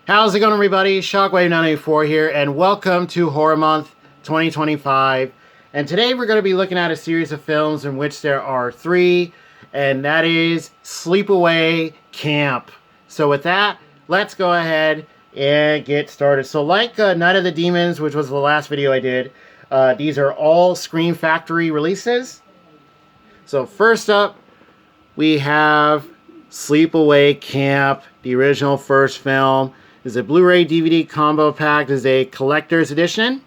How's it going, everybody? Shockwave984 here, and welcome to Horror Month 2025. And today we're going to be looking at a series of films in which there are three, and that is Sleepaway Camp. So with that, let's go ahead and get started. So like Night of the Demons, which was the last video I did, these are all Scream Factory releases. So first up, we have Sleepaway Camp, the original first film. Is a Blu-ray DVD combo pack. Is a collector's edition.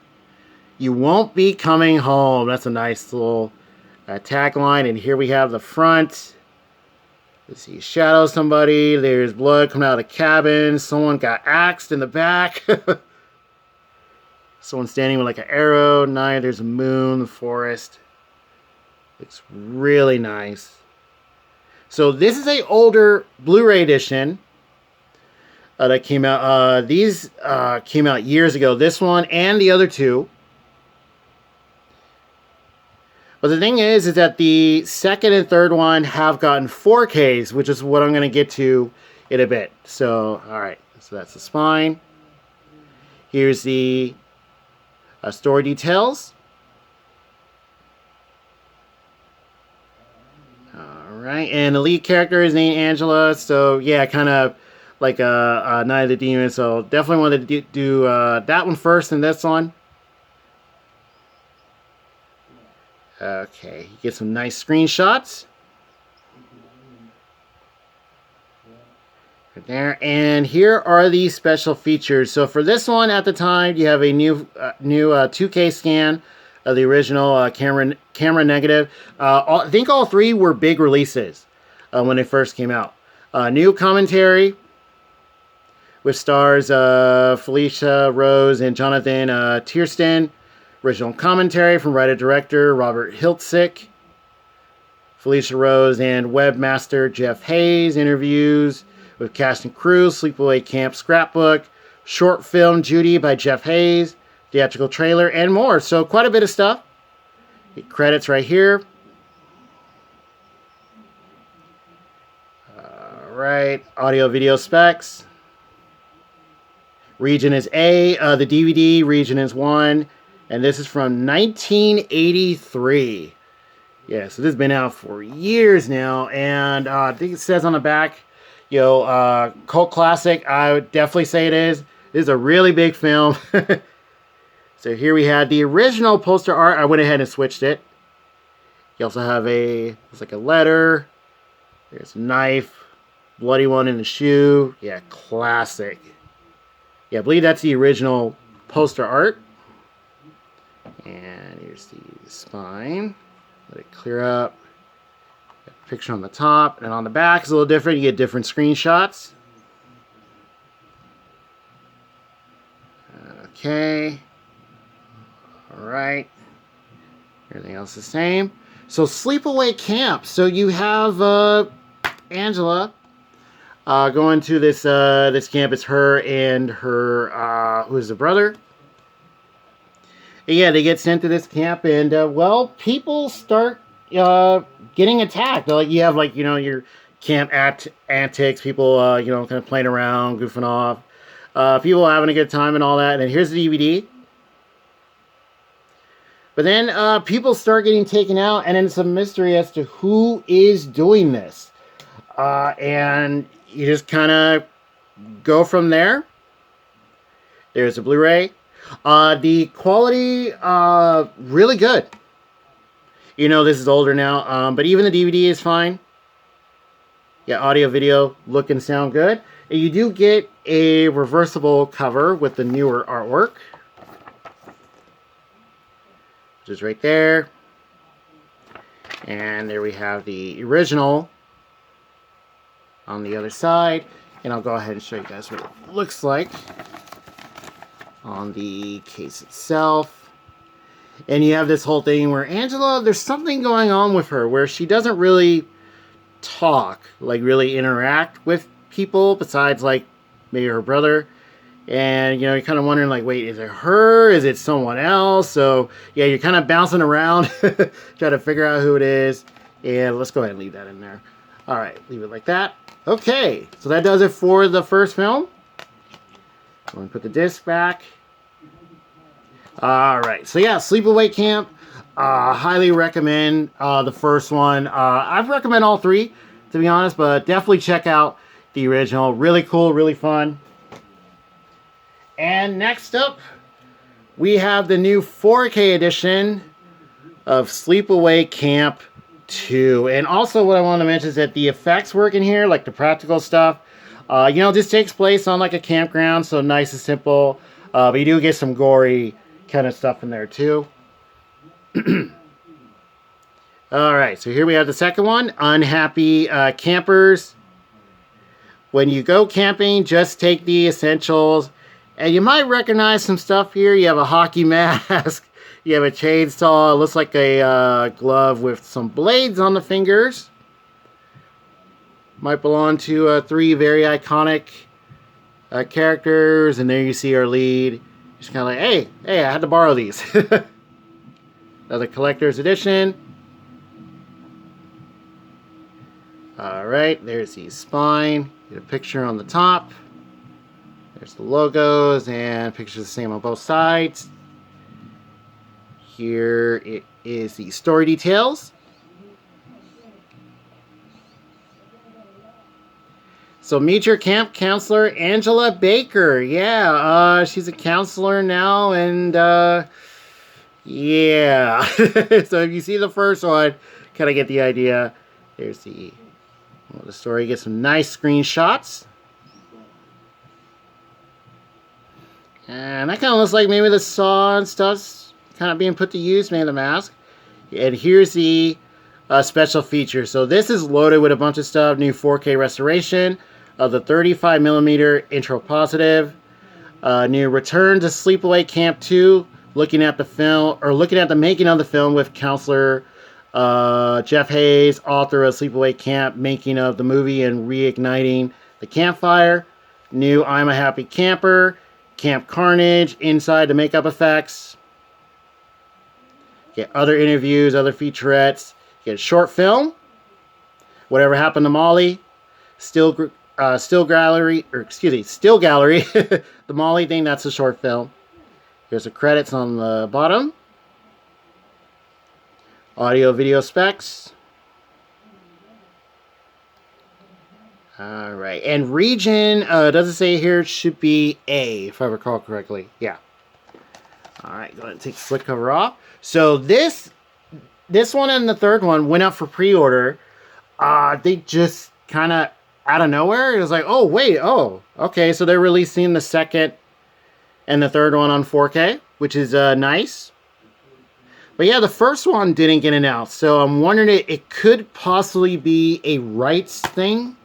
You won't be coming home. That's a nice little tagline. And here we have the front. Let's see, shadow somebody. There's blood coming out of the cabin. Someone got axed in the back. Someone standing with like an arrow. Night. There's a moon. The forest. Looks really nice. So this is a older Blu-ray edition. That came out. These came out years ago. This one and the other two. But the thing is that the second and third one have gotten 4Ks, which is what I'm going to get to in a bit. So, all right. So that's the spine. Here's the story details. All right, and the lead character is named Angela. So yeah, kind of like Night of the Demons, so definitely wanted to do that one first and this one. Okay, you get some nice screenshots. Right there, and here are the special features. So for this one, at the time, you have a new 2K scan of the original camera negative. I think all three were big releases when they first came out. New commentary, which stars Felicia Rose and Jonathan Tiersten. Original commentary from writer-director Robert Hiltzik. Felicia Rose and webmaster Jeff Hayes. Interviews with cast and crew. Sleepaway Camp scrapbook. Short film Judy by Jeff Hayes. Theatrical trailer and more. So quite a bit of stuff. Get credits right here. All right. Audio video specs. Region is A. The DVD region is 1. And this is from 1983. Yeah, so this has been out for years now. And I think it says on the back, cult classic. I would definitely say it is. This is a really big film. So here we had the original poster art. I went ahead and switched it. You also have it's like a letter. There's a knife. Bloody one in the shoe. Yeah, classic. Yeah, I believe that's the original poster art. And here's the spine. Let it clear up. Got a picture on the top. And on the back is a little different. You get different screenshots. Okay. Alright. Everything else the same. So Sleepaway Camp. So you have Angela going to this camp. It's her and her who is the brother. And yeah, they get sent to this camp, and people start getting attacked. Like you have your camp antics, people kind of playing around, goofing off, people having a good time and all that. And here's the DVD. But then people start getting taken out, and it's a mystery as to who is doing this. And you just kind of go from there. There's a Blu-ray. The quality, really good. This is older now, but even the DVD is fine. Yeah, audio, video, look and sound good. And you do get a reversible cover with the newer artwork. Which is right there. And there we have the original on the other side. And I'll go ahead and show you guys what it looks like on the case itself. And you have this whole thing where Angela, there's something going on with her where she doesn't really talk, like really interact with people besides like maybe her brother. And you're kind of wondering, like, wait, is it her? Is it someone else? So yeah, you're kind of bouncing around trying to figure out who it is. And let's go ahead and leave that in there. All right, leave it like that. Okay, so that does it for the first film. I'm going to put the disc back. Alright, so yeah, Sleepaway Camp. Highly recommend the first one. I've recommend all three, to be honest, but definitely check out the original. Really cool, really fun. And next up, we have the new 4K edition of Sleepaway Camp 2. And also what I want to mention is that the effects work in here, like the practical stuff. This takes place on like a campground, so nice and simple. But you do get some gory kind of stuff in there too. Alright, so here we have the second one. Unhappy campers. When you go camping, just take the essentials. And you might recognize some stuff here. You have a hockey mask. You have a chainsaw. It looks like a glove with some blades on the fingers. Might belong to 3 very iconic characters. And there you see our lead. Just kind of like, hey, I had to borrow these. Another collector's edition. Alright, there's the spine. Get a picture on the top. There's the logos and pictures the same on both sides. Here it is the story details. So meet your camp counselor, Angela Baker. Yeah, she's a counselor now, and yeah. So if you see the first one, kind of get the idea. There's the story. Get some nice screenshots. And that kind of looks like maybe the saw and stuff's kind of being put to use, maybe the mask. And here's the special feature. So this is loaded with a bunch of stuff. New 4K restoration of the 35mm intro positive. New Return to Sleepaway Camp 2. Looking at the film, or looking at the making of the film with counselor Jeff Hayes, author of Sleepaway Camp, making of the movie and reigniting the campfire. New I'm a Happy Camper. Camp Carnage, inside the makeup effects. Get other interviews, other featurettes. Get a short film. Whatever Happened to Molly. Still Gallery. The Molly thing, that's a short film. Here's the credits on the bottom. Audio, video specs. Alright, and region, does it say here, should be A, if I recall correctly. Yeah. Alright, go ahead and take the slip cover off. So this one and the third one went up for pre-order. They just kind of, out of nowhere, it was like, okay, so they're releasing the second and the third one on 4K, which is nice. But yeah, the first one didn't get announced, so I'm wondering it could possibly be a rights thing.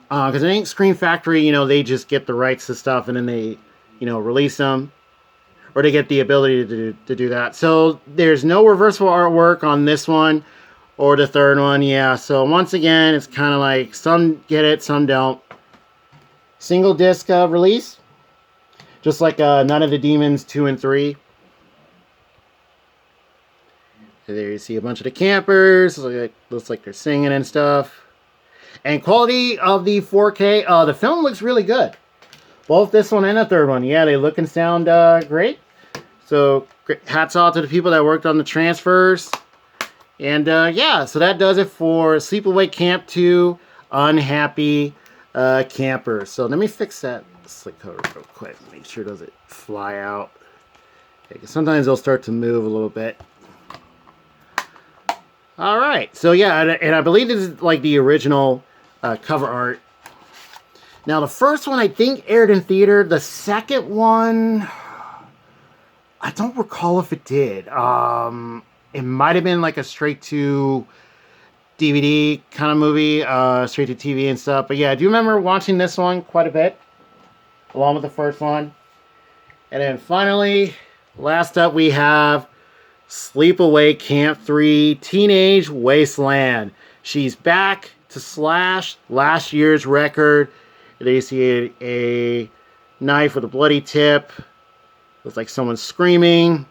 Because I think Screen Factory, they just get the rights to stuff and then they, release them. Or they get the ability to do that. So there's no reversible artwork on this one or the third one. Yeah, so once again, it's kind of like some get it, some don't. Single disc release. Just like None of the Demons 2 and 3. There you see a bunch of the campers. Looks like they're singing and stuff. And quality of the 4K, the film looks really good. Both this one and the third one. Yeah, they look and sound great. So hats off to the people that worked on the transfers. And yeah, so that does it for Sleepaway Camp 2 Unhappy Camper. So let me fix that slip cover real quick. Make sure it doesn't fly out. Okay, 'cause sometimes they'll start to move a little bit. Alright, so yeah, and I believe this is like the original cover art. Now the first one I think aired in theater. The second one, I don't recall if it did. It might have been like a straight to DVD kind of movie, straight to TV and stuff. But yeah, I do remember watching this one quite a bit, along with the first one. And then finally, last up we have Sleepaway Camp 3 Teenage Wasteland. She's back to slash last year's record. There you see a knife with a bloody tip. Looks like someone's screaming.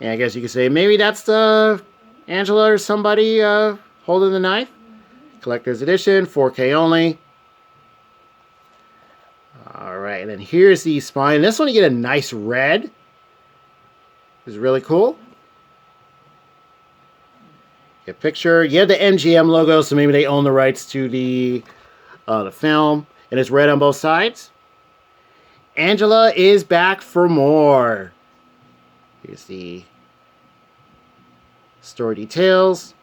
And I guess you could say maybe that's Angela or somebody holding the knife. Collector's edition, 4K only. Alright, and then here's the spine. This one you get a nice red. It's really cool. Get a picture. You have the MGM logo, so maybe they own the rights to the film. And it's red on both sides. Angela is back for more. Here's the story details.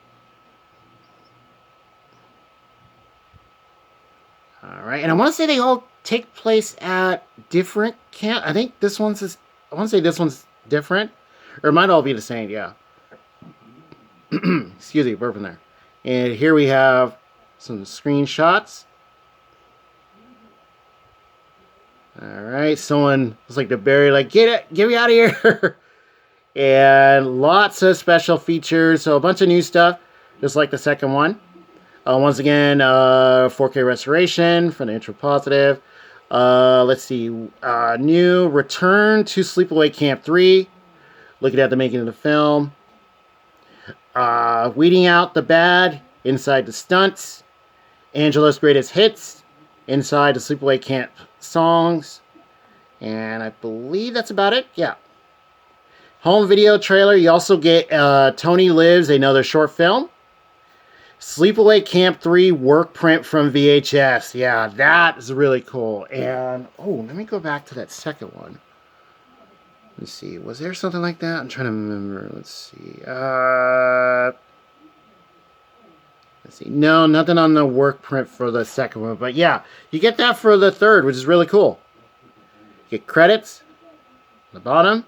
Alright, and I want to say they all take place at different camp. I think this one's I want to say this one's different. Or it might all be the same, yeah. Excuse me, burping there. And here we have some screenshots. Alright, someone was like the Barry, like, get me out of here. And lots of special features, so a bunch of new stuff, just like the second one. Once again, 4K restoration for the intro positive. Let's see, new Return to Sleepaway Camp 3. Looking at the making of the film. Weeding out the bad inside the stunts. Angela's greatest hits inside the Sleepaway Camp songs. And I believe that's about it. Yeah. Home video trailer. You also get Tony Lives, another short film. Sleepaway Camp 3 work print from VHS. Yeah, that is really cool. And, oh, let me go back to that second one. Let's see. Was there something like that? I'm trying to remember. Let's see. Let's see. No, nothing on the work print for the second one. But yeah, you get that for the third, which is really cool. You get credits on the bottom.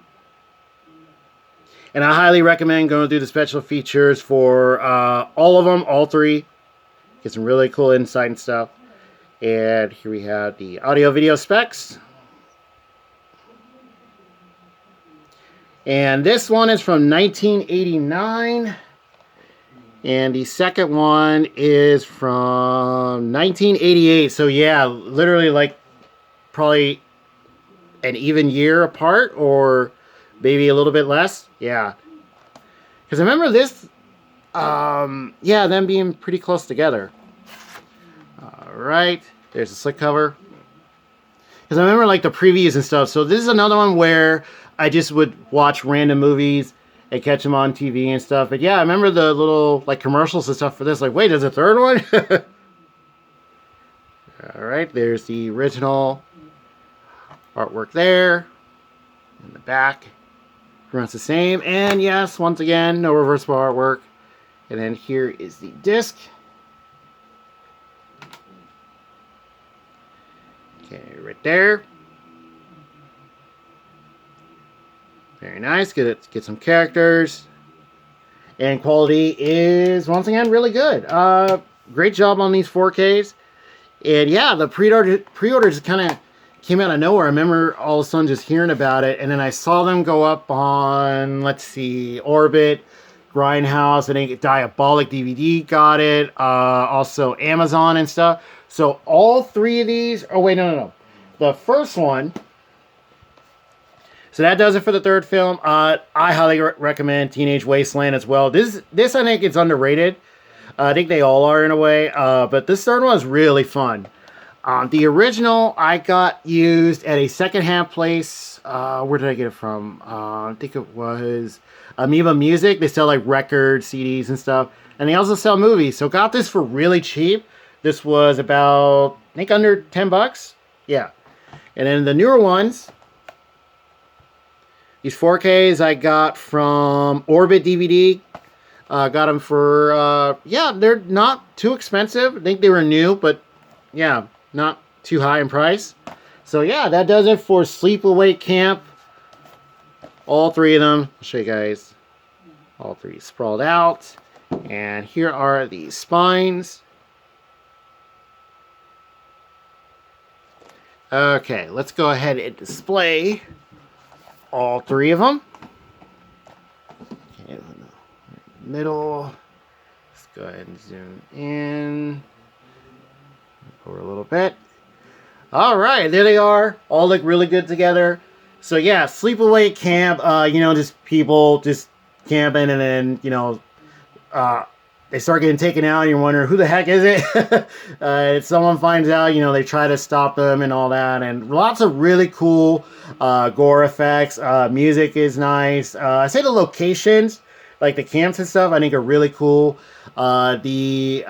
And I highly recommend going through the special features for all of them, all three. Get some really cool insight and stuff. And here we have the audio-video specs. And this one is from 1989. And the second one is from 1988. So yeah, literally like probably an even year apart, or maybe a little bit less. Yeah. Because I remember this, yeah, them being pretty close together. Alright. There's the slipcover. Because I remember like the previews and stuff. So this is another one where I just would watch random movies and catch them on TV and stuff. But yeah, I remember the little like commercials and stuff for this. Like, wait, there's a third one? Alright, there's the original artwork there. In the back. Runs the same. And yes, once again, no reversible artwork. And then here is the disc. Okay, right there. Very nice. Get some characters. And quality is, once again, really good. Great job on these 4Ks. And yeah, the pre-order just kind of came out of nowhere. I remember all of a sudden just hearing about it. And then I saw them go up on, let's see, Orbit, Grindhouse. I think Diabolic DVD got it. Also Amazon and stuff. So all three of these... Oh, wait, no. The first one... So that does it for the third film. I highly recommend Teenage Wasteland as well. This I think it's underrated. I think they all are in a way. But this third one is really fun. The original I got used at a secondhand place. Where did I get it from? I think it was Amoeba Music. They sell like records, CDs and stuff. And they also sell movies. So got this for really cheap. This was about, I think, under 10 bucks. Yeah. And then the newer ones, these 4Ks I got from Orbit DVD. Got them for, yeah, they're not too expensive. I think they were new, but yeah, not too high in price. So yeah, that does it for Sleepaway Camp. All three of them. I'll show you guys. All three sprawled out. And here are the spines. Okay, let's go ahead and display all three of them. Okay, middle. Let's go ahead and zoom in. Over a little bit. Alright, there they are. All look really good together. So yeah, Sleepaway Camp, you know, just people just camping and then, you know, they start getting taken out, and you're wondering, who the heck is it? Someone finds out, you know, they try to stop them and all that. And lots of really cool gore effects. Music is nice. I say the locations, like the camps and stuff, I think are really cool. The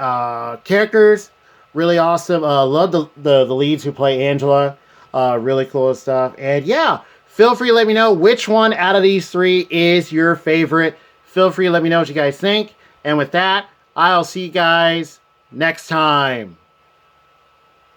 characters, really awesome. Love the leads who play Angela. Really cool stuff. And yeah, feel free to let me know which one out of these three is your favorite. Feel free to let me know what you guys think. And with that, I'll see you guys next time.